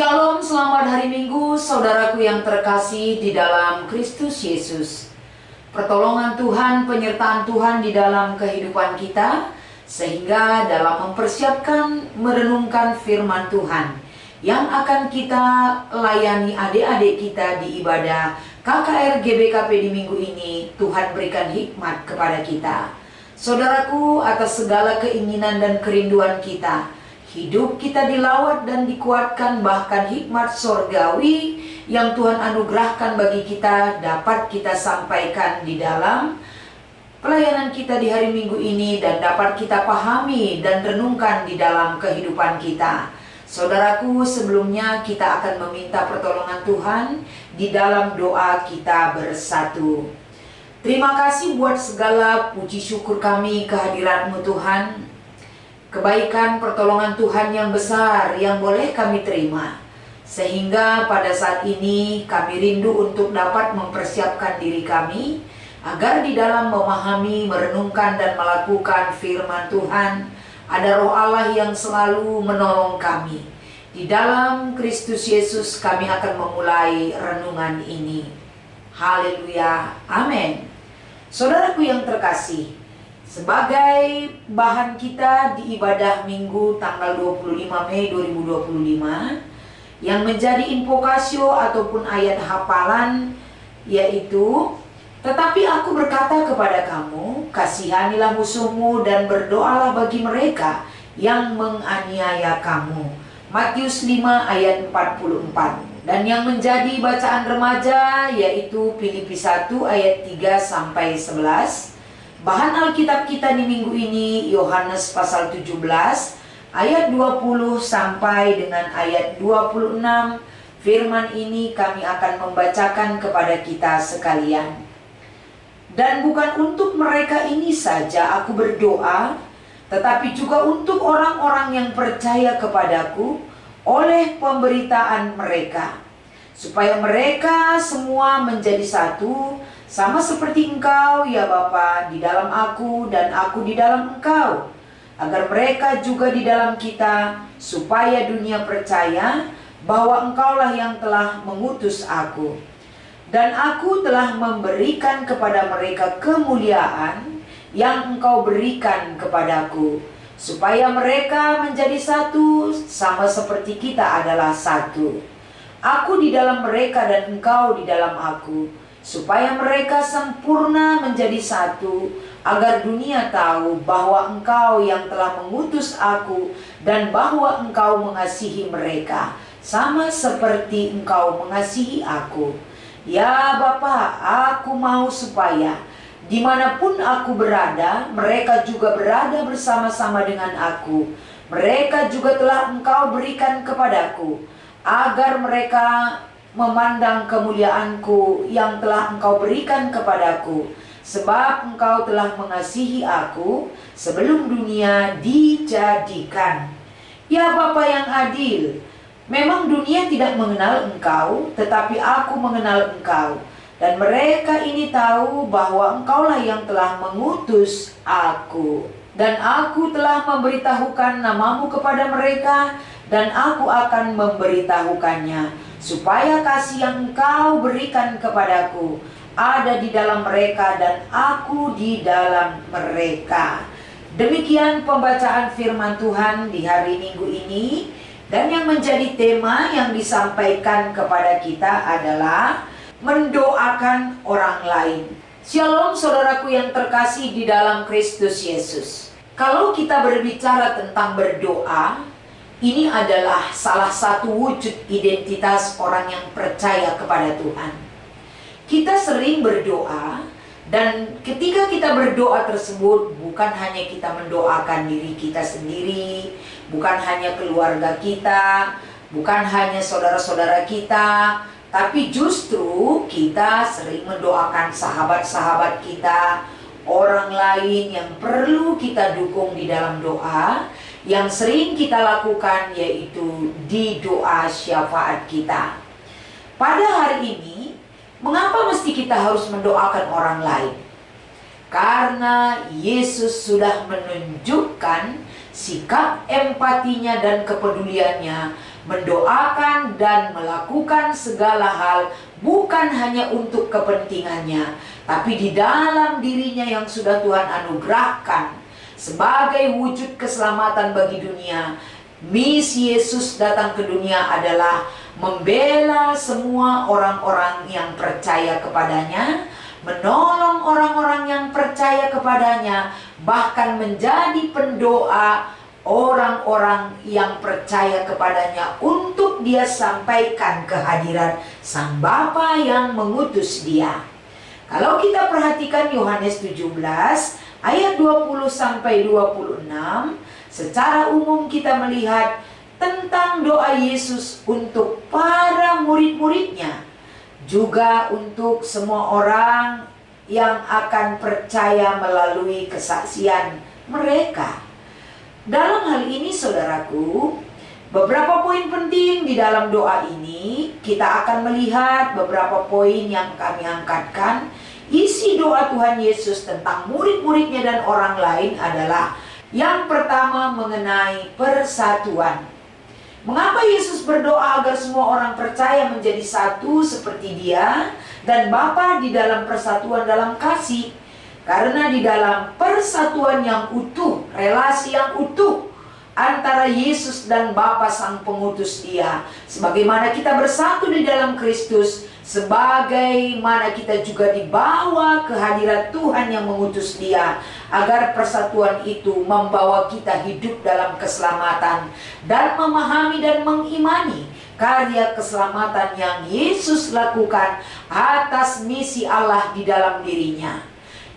Shalom, selamat hari Minggu, saudaraku yang terkasih di dalam Kristus Yesus. Pertolongan Tuhan, penyertaan Tuhan di dalam kehidupan kita, sehingga dalam mempersiapkan merenungkan firman Tuhan yang akan kita layani adik-adik kita di ibadah KKR GBKP di minggu ini, Tuhan berikan hikmat kepada kita. Saudaraku, atas segala keinginan dan kerinduan kita, hidup kita dilawat dan dikuatkan, bahkan hikmat sorgawi yang Tuhan anugerahkan bagi kita dapat kita sampaikan di dalam pelayanan kita di hari Minggu ini dan dapat kita pahami dan renungkan di dalam kehidupan kita. Saudaraku, sebelumnya kita akan meminta pertolongan Tuhan di dalam doa kita bersatu. Terima kasih buat segala puji syukur kami kehadiran-Mu Tuhan. Kebaikan pertolongan Tuhan yang besar yang boleh kami terima, sehingga pada saat ini kami rindu untuk dapat mempersiapkan diri kami agar di dalam memahami, merenungkan dan melakukan firman Tuhan ada Roh Allah yang selalu menolong kami. Di dalam Kristus Yesus kami akan memulai renungan ini. Haleluya, amin. Saudaraku yang terkasih, sebagai bahan kita di ibadah Minggu tanggal 25 Mei 2025 yang menjadi invokasio ataupun ayat hafalan yaitu, tetapi aku berkata kepada kamu, kasihanilah musuhmu dan berdoalah bagi mereka yang menganiaya kamu. Matius 5 ayat 44. Dan yang menjadi bacaan remaja yaitu Filipi 1 ayat 3 sampai 11. Bahan Alkitab kita di minggu ini Yohanes pasal 17 ayat 20 sampai dengan ayat 26. Firman ini kami akan membacakan kepada kita sekalian. Dan bukan untuk mereka ini saja aku berdoa, tetapi juga untuk orang-orang yang percaya kepadaku oleh pemberitaan mereka, supaya mereka semua menjadi satu, sama seperti Engkau, ya Bapa, di dalam aku dan aku di dalam Engkau, agar mereka juga di dalam kita, supaya dunia percaya bahwa Engkaulah yang telah mengutus aku. Dan aku telah memberikan kepada mereka kemuliaan yang Engkau berikan kepadaku, supaya mereka menjadi satu, sama seperti kita adalah satu. Aku di dalam mereka dan Engkau di dalam aku, supaya mereka sempurna menjadi satu, agar dunia tahu bahwa Engkau yang telah mengutus aku dan bahwa Engkau mengasihi mereka, sama seperti Engkau mengasihi aku. Ya Bapa, aku mau supaya dimanapun aku berada, mereka juga berada bersama-sama dengan aku. Mereka juga telah Engkau berikan kepadaku, agar mereka memandang kemuliaanku yang telah Engkau berikan kepadaku, sebab Engkau telah mengasihi aku sebelum dunia dijadikan. Ya Bapa yang adil, memang dunia tidak mengenal Engkau, tetapi aku mengenal Engkau. Dan mereka ini tahu bahwa Engkaulah yang telah mengutus aku. Dan aku telah memberitahukan namamu kepada mereka, dan aku akan memberitahukannya, supaya kasih yang Engkau berikan kepadaku ada di dalam mereka dan aku di dalam mereka. Demikian pembacaan firman Tuhan di hari Minggu ini. Dan yang menjadi tema yang disampaikan kepada kita adalah mendoakan orang lain. Shalom saudaraku yang terkasih di dalam Kristus Yesus. Kalau kita berbicara tentang berdoa, ini adalah salah satu wujud identitas orang yang percaya kepada Tuhan. Kita sering berdoa, dan ketika kita berdoa tersebut bukan hanya kita mendoakan diri kita sendiri, bukan hanya keluarga kita, bukan hanya saudara-saudara kita, tapi justru kita sering mendoakan sahabat-sahabat kita, orang lain yang perlu kita dukung di dalam doa. Yang sering kita lakukan yaitu di doa syafaat kita. Pada hari ini, mengapa mesti kita harus mendoakan orang lain? Karena Yesus sudah menunjukkan sikap empatinya dan kepeduliannya mendoakan dan melakukan segala hal bukan hanya untuk kepentingannya, tapi di dalam dirinya yang sudah Tuhan anugerahkan sebagai wujud keselamatan bagi dunia. Misi Yesus datang ke dunia adalah membela semua orang-orang yang percaya kepadanya, menolong orang-orang yang percaya kepadanya, bahkan menjadi pendoa orang-orang yang percaya kepadanya untuk dia sampaikan kehadiran Sang Bapa yang mengutus dia. Kalau kita perhatikan Yohanes 17 ayat 20 sampai 26, secara umum kita melihat tentang doa Yesus untuk para murid-muridnya, juga untuk semua orang yang akan percaya melalui kesaksian mereka. Dalam hal ini saudaraku, beberapa poin penting di dalam doa ini. Kita akan melihat beberapa poin yang kami angkatkan. Isi doa Tuhan Yesus tentang murid-muridnya dan orang lain adalah yang pertama mengenai persatuan. Mengapa Yesus berdoa agar semua orang percaya menjadi satu seperti Dia dan Bapa di dalam persatuan dalam kasih? Karena di dalam persatuan yang utuh, relasi yang utuh antara Yesus dan Bapa Sang Pengutus Dia, sebagaimana kita bersatu di dalam Kristus, sebagaimana kita juga dibawa ke hadirat Tuhan yang mengutus Dia, agar persatuan itu membawa kita hidup dalam keselamatan dan memahami dan mengimani karya keselamatan yang Yesus lakukan atas misi Allah di dalam dirinya.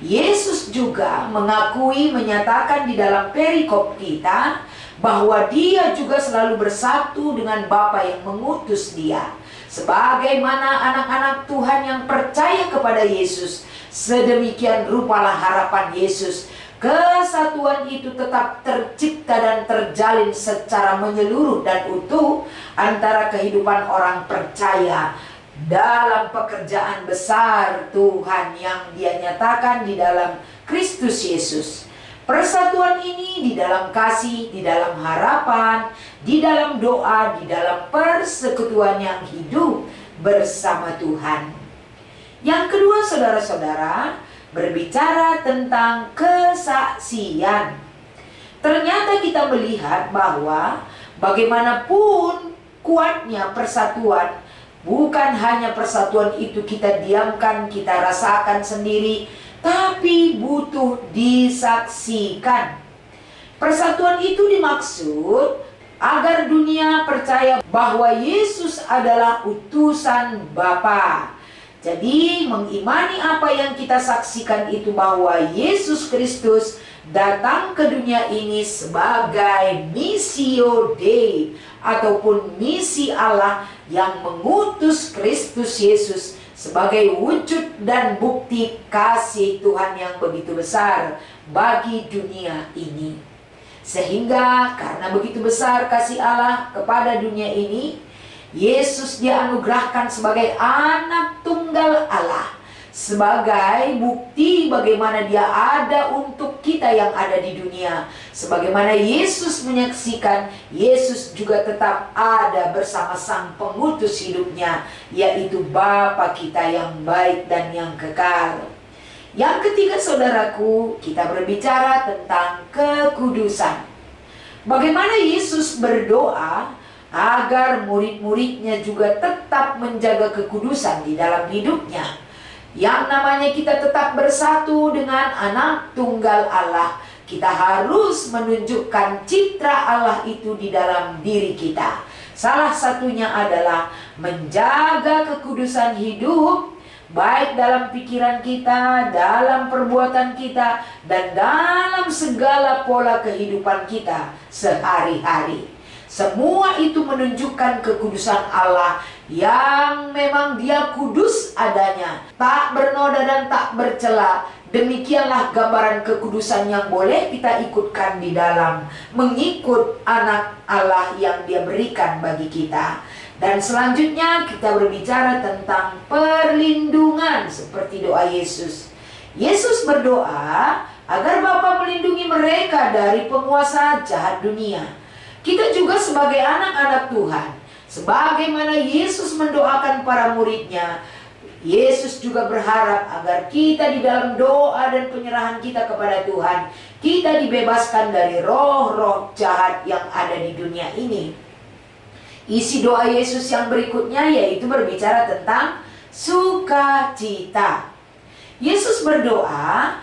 Yesus juga menyatakan di dalam perikop kita bahwa Dia juga selalu bersatu dengan Bapa yang mengutus Dia. Sebagaimana anak-anak Tuhan yang percaya kepada Yesus, sedemikian rupalah harapan Yesus. Kesatuan itu tetap tercipta dan terjalin secara menyeluruh dan utuh antara kehidupan orang percaya dalam pekerjaan besar Tuhan yang Dia nyatakan di dalam Kristus Yesus. Persatuan ini di dalam kasih, di dalam harapan, di dalam doa, di dalam persekutuan yang hidup bersama Tuhan. Yang kedua saudara-saudara, berbicara tentang kesaksian. Ternyata kita melihat bahwa bagaimanapun kuatnya persatuan, bukan hanya persatuan itu kita diamkan, kita rasakan sendiri, tapi butuh disaksikan. Persatuan itu dimaksud agar dunia percaya bahwa Yesus adalah utusan Bapa. Jadi mengimani apa yang kita saksikan itu, bahwa Yesus Kristus datang ke dunia ini sebagai missio Dei, ataupun misi Allah yang mengutus Kristus Yesus sebagai wujud dan bukti kasih Tuhan yang begitu besar bagi dunia ini. Sehingga karena begitu besar kasih Allah kepada dunia ini, Yesus dianugerahkan sebagai anak tunggal Allah, sebagai bukti bagaimana Dia ada untuk kita yang ada di dunia. Sebagaimana Yesus menyaksikan, Yesus juga tetap ada bersama Sang Pengutus hidupnya, yaitu Bapa kita yang baik dan yang kekal. Yang ketiga saudaraku, kita berbicara tentang kekudusan. Bagaimana Yesus berdoa agar murid-muridnya juga tetap menjaga kekudusan di dalam hidupnya. Yang namanya kita tetap bersatu dengan anak tunggal Allah, kita harus menunjukkan citra Allah itu di dalam diri kita. Salah satunya adalah menjaga kekudusan hidup, baik dalam pikiran kita, dalam perbuatan kita, dan dalam segala pola kehidupan kita sehari-hari. Semua itu menunjukkan kekudusan Allah yang memang Dia kudus adanya, tak bernoda dan tak bercela. Demikianlah gambaran kekudusan yang boleh kita ikutkan di dalam mengikut anak Allah yang Dia berikan bagi kita. Dan selanjutnya kita berbicara tentang perlindungan seperti doa Yesus. Yesus berdoa agar Bapa melindungi mereka dari penguasa jahat dunia. Kita juga sebagai anak-anak Tuhan, sebagaimana Yesus mendoakan para muridnya, Yesus juga berharap agar kita di dalam doa dan penyerahan kita kepada Tuhan, kita dibebaskan dari roh-roh jahat yang ada di dunia ini. Isi doa Yesus yang berikutnya yaitu berbicara tentang sukacita. Yesus berdoa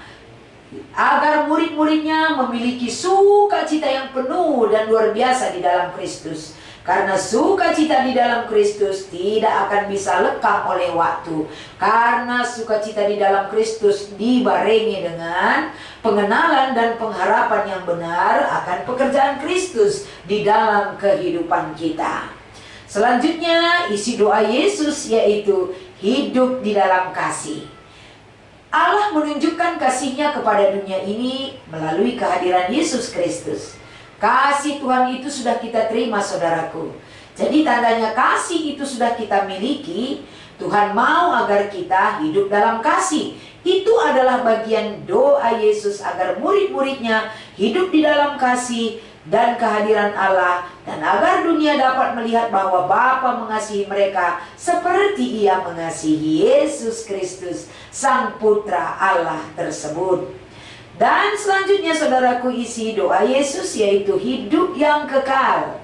agar murid-muridnya memiliki sukacita yang penuh dan luar biasa di dalam Kristus. Karena sukacita di dalam Kristus tidak akan bisa lekang oleh waktu. Karena sukacita di dalam Kristus dibarengi dengan pengenalan dan pengharapan yang benar akan pekerjaan Kristus di dalam kehidupan kita. Selanjutnya, isi doa Yesus yaitu hidup di dalam kasih. Allah menunjukkan kasih-Nya kepada dunia ini melalui kehadiran Yesus Kristus. Kasih Tuhan itu sudah kita terima, saudaraku. Jadi tandanya kasih itu sudah kita miliki. Tuhan mau agar kita hidup dalam kasih. Itu adalah bagian doa Yesus agar murid-muridnya hidup di dalam kasih dan kehadiran Allah, dan agar dunia dapat melihat bahwa Bapa mengasihi mereka seperti Ia mengasihi Yesus Kristus, Sang Putra Allah tersebut. Dan selanjutnya, saudaraku, isi doa Yesus yaitu hidup yang kekal.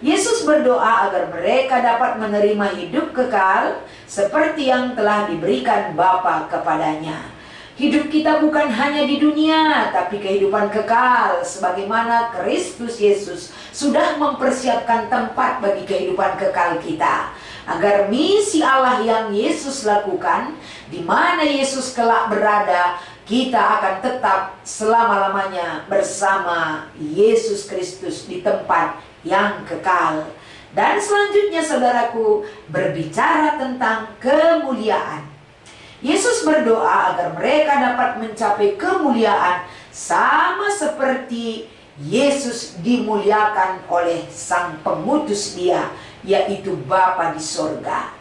Yesus berdoa agar mereka dapat menerima hidup kekal seperti yang telah diberikan Bapa kepadanya. Hidup kita bukan hanya di dunia, tapi kehidupan kekal sebagaimana Kristus Yesus sudah mempersiapkan tempat bagi kehidupan kekal kita. Agar misi Allah yang Yesus lakukan, di mana Yesus kelak berada, kita akan tetap selama-lamanya bersama Yesus Kristus di tempat yang kekal. Dan selanjutnya, saudaraku, berbicara tentang kemuliaan. Yesus berdoa agar mereka dapat mencapai kemuliaan sama seperti Yesus dimuliakan oleh Sang Pengutus Dia, yaitu Bapa di sorga.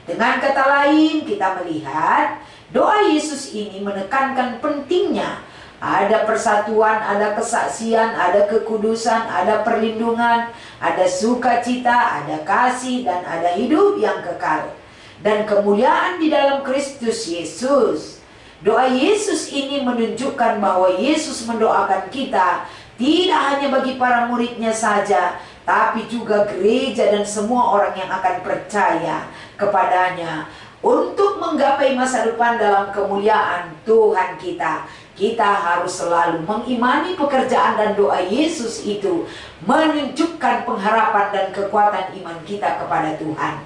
Dengan kata lain, kita melihat doa Yesus ini menekankan pentingnya ada persatuan, ada kesaksian, ada kekudusan, ada perlindungan, ada sukacita, ada kasih, dan ada hidup yang kekal. Dan kemuliaan di dalam Kristus Yesus. Doa Yesus ini menunjukkan bahwa Yesus mendoakan kita tidak hanya bagi para muridnya saja, tapi juga gereja dan semua orang yang akan percaya kepadanya. Untuk menggapai masa depan dalam kemuliaan Tuhan kita, kita harus selalu mengimani pekerjaan dan doa Yesus itu menunjukkan pengharapan dan kekuatan iman kita kepada Tuhan.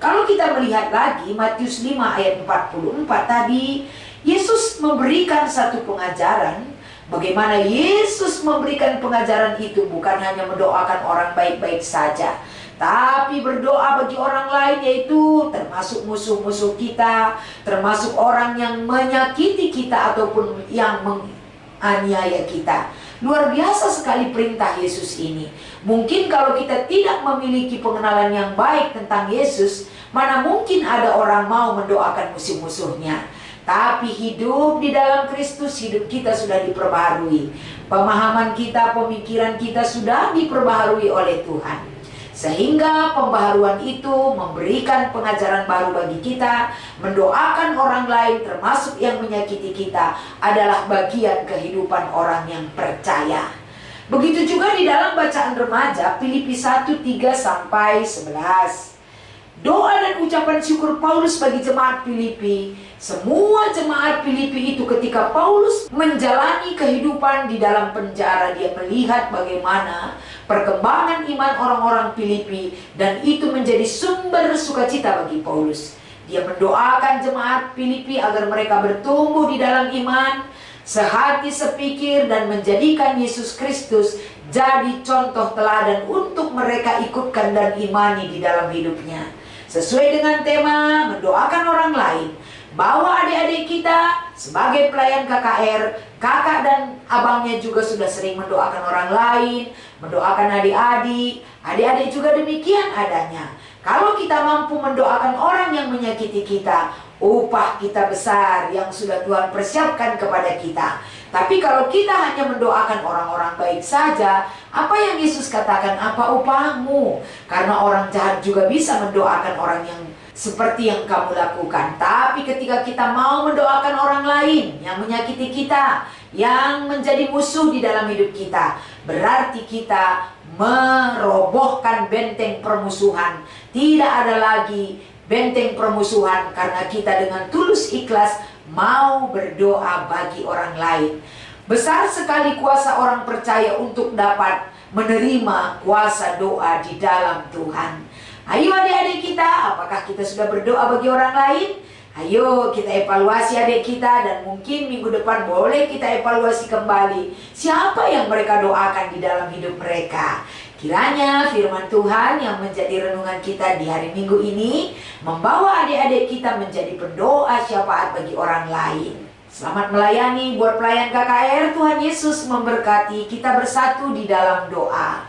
Kalau kita melihat lagi Matius 5 ayat 44 tadi, Yesus memberikan satu pengajaran. Bagaimana Yesus memberikan pengajaran itu bukan hanya mendoakan orang baik-baik saja, tapi berdoa bagi orang lain, yaitu termasuk musuh-musuh kita, termasuk orang yang menyakiti kita ataupun yang menganiaya kita. Luar biasa sekali perintah Yesus ini. Mungkin kalau kita tidak memiliki pengenalan yang baik tentang Yesus, mana mungkin ada orang mau mendoakan musuh-musuhnya. Tapi hidup di dalam Kristus, hidup kita sudah diperbaharui. Pemahaman kita, pemikiran kita sudah diperbaharui oleh Tuhan. Sehingga pembaharuan itu memberikan pengajaran baru bagi kita. Mendoakan orang lain termasuk yang menyakiti kita adalah bagian kehidupan orang yang percaya. Begitu juga di dalam bacaan remaja Filipi 1:3-11. Doa dan ucapan syukur Paulus bagi jemaat Filipi. Semua jemaat Filipi itu ketika Paulus menjalani kehidupan di dalam penjara, dia melihat bagaimana perkembangan iman orang-orang Filipi, dan itu menjadi sumber sukacita bagi Paulus. Dia mendoakan jemaat Filipi agar mereka bertumbuh di dalam iman, sehati sepikir, dan menjadikan Yesus Kristus jadi contoh teladan untuk mereka ikutkan dan imani di dalam hidupnya. Sesuai dengan tema mendoakan orang lain, bahwa adik-adik kita sebagai pelayan KKR, kakak dan abangnya juga sudah sering mendoakan orang lain, mendoakan adik-adik, adik-adik juga demikian adanya. Kalau kita mampu mendoakan orang yang menyakiti kita, upah kita besar yang sudah Tuhan persiapkan kepada kita. Tapi kalau kita hanya mendoakan orang-orang baik saja, apa yang Yesus katakan, apa upahmu? Karena orang jahat juga bisa mendoakan orang yang seperti yang kamu lakukan. Tapi ketika kita mau mendoakan orang lain yang menyakiti kita, yang menjadi musuh di dalam hidup kita, berarti kita merobohkan benteng permusuhan. Tidak ada lagi benteng permusuhan karena kita dengan tulus ikhlas mau berdoa bagi orang lain. Besar sekali kuasa orang percaya untuk dapat menerima kuasa doa di dalam Tuhan. Ayo adik-adik kita, apakah kita sudah berdoa bagi orang lain? Ayo kita evaluasi adik kita, dan mungkin minggu depan boleh kita evaluasi kembali siapa yang mereka doakan di dalam hidup mereka. Kiranya firman Tuhan yang menjadi renungan kita di hari Minggu ini membawa adik-adik kita menjadi pendoa syafaat bagi orang lain. Selamat melayani buat pelayan KKR. Tuhan Yesus memberkati kita bersatu di dalam doa.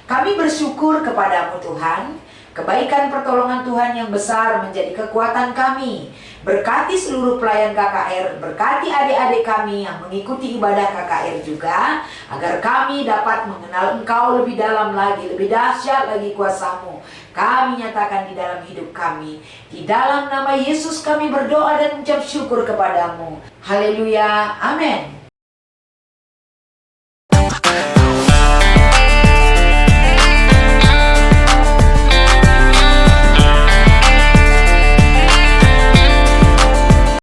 Kami bersyukur kepadamu Tuhan. Kebaikan pertolongan Tuhan yang besar menjadi kekuatan kami. Berkati seluruh pelayan KKR, berkati adik-adik kami yang mengikuti ibadah KKR juga, agar kami dapat mengenal Engkau lebih dalam lagi, lebih dahsyat lagi kuasa-Mu. Kami nyatakan di dalam hidup kami. Di dalam nama Yesus kami berdoa dan mengucap syukur kepadamu. Haleluya, amin.